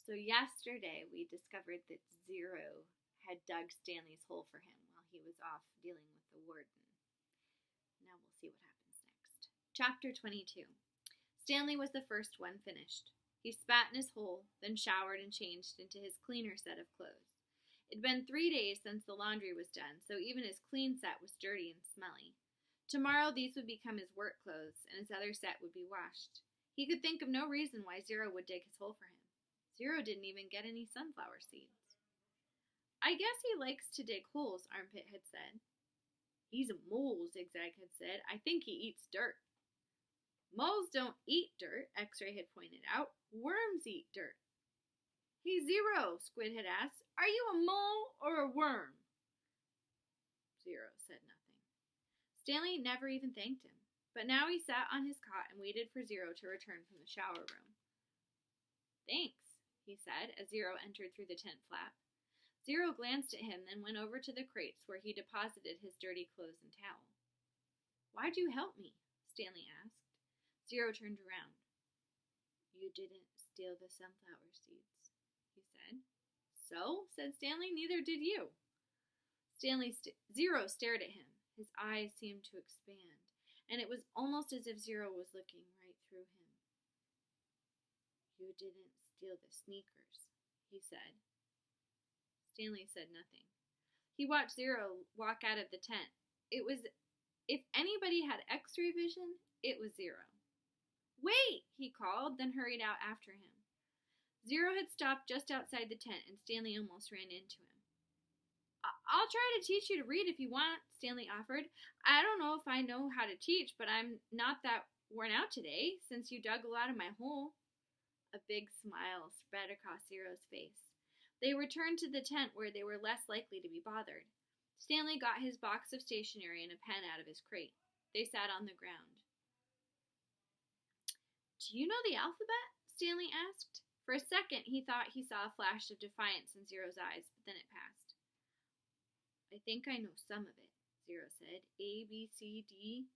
So yesterday we discovered that Zero had dug Stanley's hole for him while he was off dealing with the warden. Now we'll see what happens next. Chapter 22. Stanley was the first one finished. He spat in his hole, then showered and changed into his cleaner set of clothes. It'd been 3 days since the laundry was done, so even his clean set was dirty and smelly. Tomorrow these would become his work clothes, and his other set would be washed. He could think of no reason why Zero would dig his hole for him. Zero didn't even get any sunflower seeds. I guess he likes to dig holes, Armpit had said. He's a mole, Zigzag had said. I think he eats dirt. Moles don't eat dirt, X-Ray had pointed out. Worms eat dirt. Hey, Zero, Squid had asked, are you a mole or a worm? Zero said nothing. Stanley never even thanked him, but now he sat on his cot and waited for Zero to return from the shower room. Thanks, he said as Zero entered through the tent flap. Zero glanced at him, then went over to the crates where he deposited his dirty clothes and towel. Why'd you help me? Stanley asked. Zero turned around. You didn't steal the sunflower seeds, he said. So, said Stanley, neither did you. Zero stared at him. His eyes seemed to expand, and it was almost as if Zero was looking right through him. You didn't steal the sneakers, he said. Stanley said nothing. He watched Zero walk out of the tent. It was, if anybody had X-ray vision, it was Zero. Wait, he called, then hurried out after him. Zero had stopped just outside the tent, and Stanley almost ran into him. I'll try to teach you to read if you want, Stanley offered. I don't know if I know how to teach, but I'm not that worn out today, since you dug a lot of my hole. A big smile spread across Zero's face. They returned to the tent where they were less likely to be bothered. Stanley got his box of stationery and a pen out of his crate. They sat on the ground. Do you know the alphabet? Stanley asked. For a second, he thought he saw a flash of defiance in Zero's eyes, but then it passed. I think I know some of it, Zero said. A, B, C, D.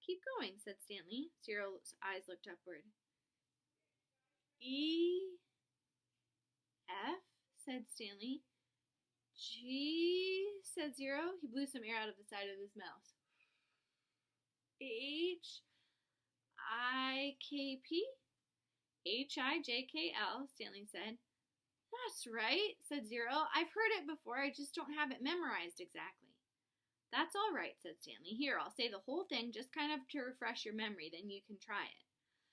Keep going, said Stanley. Zero's eyes looked upward. E, F, said Stanley. G, said Zero. He blew some air out of the side of his mouth. H, I, K, P? H-I-J-K-L, Stanley said. That's right, said Zero. I've heard it before, I just don't have it memorized exactly. That's all right, said Stanley. Here, I'll say the whole thing just kind of to refresh your memory, then you can try it.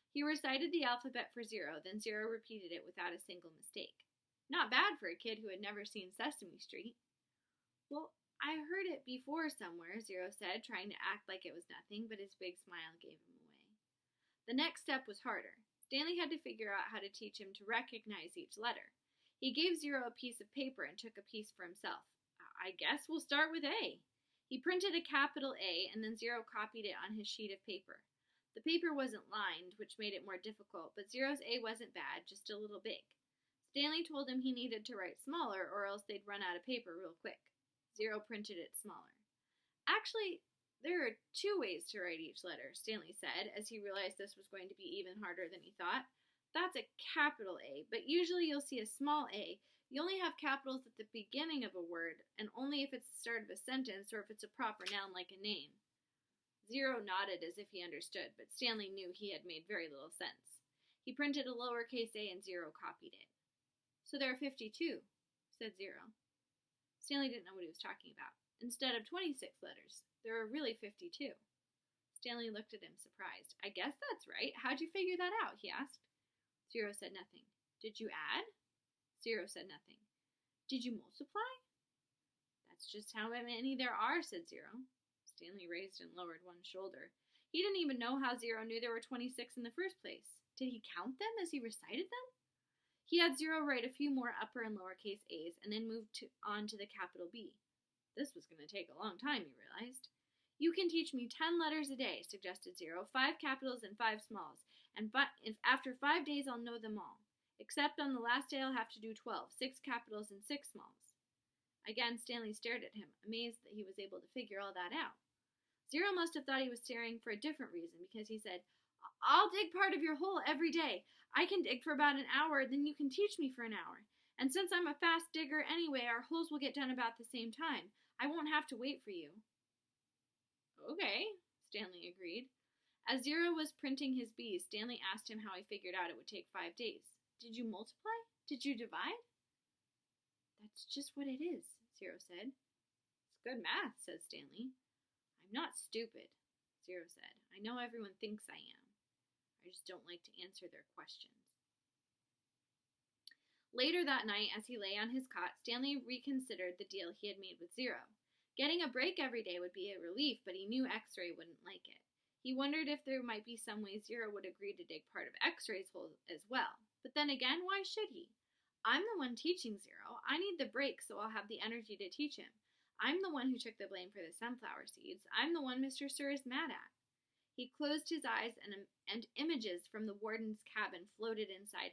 He recited the alphabet for Zero, then Zero repeated it without a single mistake. Not bad for a kid who had never seen Sesame Street. Well, I heard it before somewhere, Zero said, trying to act like it was nothing, but his big smile gave him away. The next step was harder. Stanley had to figure out how to teach him to recognize each letter. He gave Zero a piece of paper and took a piece for himself. I guess we'll start with A. He printed a capital A, and then Zero copied it on his sheet of paper. The paper wasn't lined, which made it more difficult, but Zero's A wasn't bad, just a little big. Stanley told him he needed to write smaller, or else they'd run out of paper real quick. Zero printed it smaller. Actually, there are 2 ways to write each letter, Stanley said, as he realized this was going to be even harder than he thought. That's a capital A, but usually you'll see a small a. You only have capitals at the beginning of a word, and only if it's the start of a sentence or if it's a proper noun like a name. Zero nodded as if he understood, but Stanley knew he had made very little sense. He printed a lowercase a and Zero copied it. So there are 52, said Zero. Stanley didn't know what he was talking about. Instead of 26 letters, there are really 52. Stanley looked at him, surprised. I guess that's right. How'd you figure that out? He asked. Zero said nothing. Did you add? Zero said nothing. Did you multiply? That's just how many there are, said Zero. Stanley raised and lowered one shoulder. He didn't even know how Zero knew there were 26 in the first place. Did he count them as he recited them? He had Zero write a few more upper and lowercase a's and then moved on to the capital B. This was going to take a long time, he realized. You can teach me 10 letters a day, suggested Zero, 5 capitals and 5 smalls, and if after 5 days I'll know them all. Except on the last day I'll have to do 12, 6 capitals and 6 smalls. Again, Stanley stared at him, amazed that he was able to figure all that out. Zero must have thought he was staring for a different reason, because he said, I'll dig part of your hole every day. I can dig for about an hour, then you can teach me for an hour. And since I'm a fast digger anyway, our holes will get done about the same time. I won't have to wait for you. Okay, Stanley agreed. As Zero was printing his bees, Stanley asked him how he figured out it would take 5 days. Did you multiply? Did you divide? That's just what it is, Zero said. It's good math, said Stanley. I'm not stupid, Zero said. I know everyone thinks I am. I just don't like to answer their questions. Later that night, as he lay on his cot, Stanley reconsidered the deal he had made with Zero. Getting a break every day would be a relief, but he knew X-Ray wouldn't like it. He wondered if there might be some way Zero would agree to dig part of X-Ray's hole as well. But then again, why should he? I'm the one teaching Zero. I need the break so I'll have the energy to teach him. I'm the one who took the blame for the sunflower seeds. I'm the one Mr. Sir is mad at. He closed his eyes and images from the warden's cabin floated inside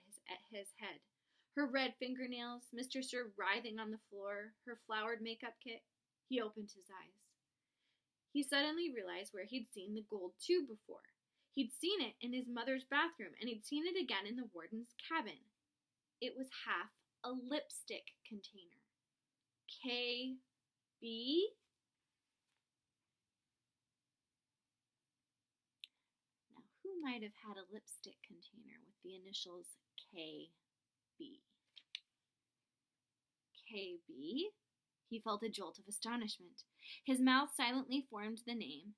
his head. Her red fingernails, Mr. Sir writhing on the floor, her flowered makeup kit. He opened his eyes. He suddenly realized where he'd seen the gold tube before. He'd seen it in his mother's bathroom, and he'd seen it again in the warden's cabin. It was half a lipstick container. K.B.? Now, who might have had a lipstick container with the initials K.B.? K.B.? He felt a jolt of astonishment. His mouth silently formed the name.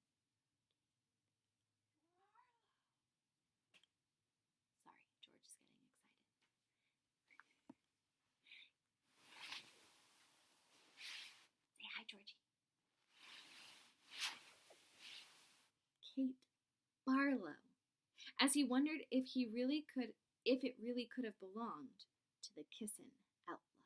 Sorry, George is getting excited. Say hi, Georgie. Kate Barlow. As he wondered if it really could have belonged to the Kissin' Outlaws.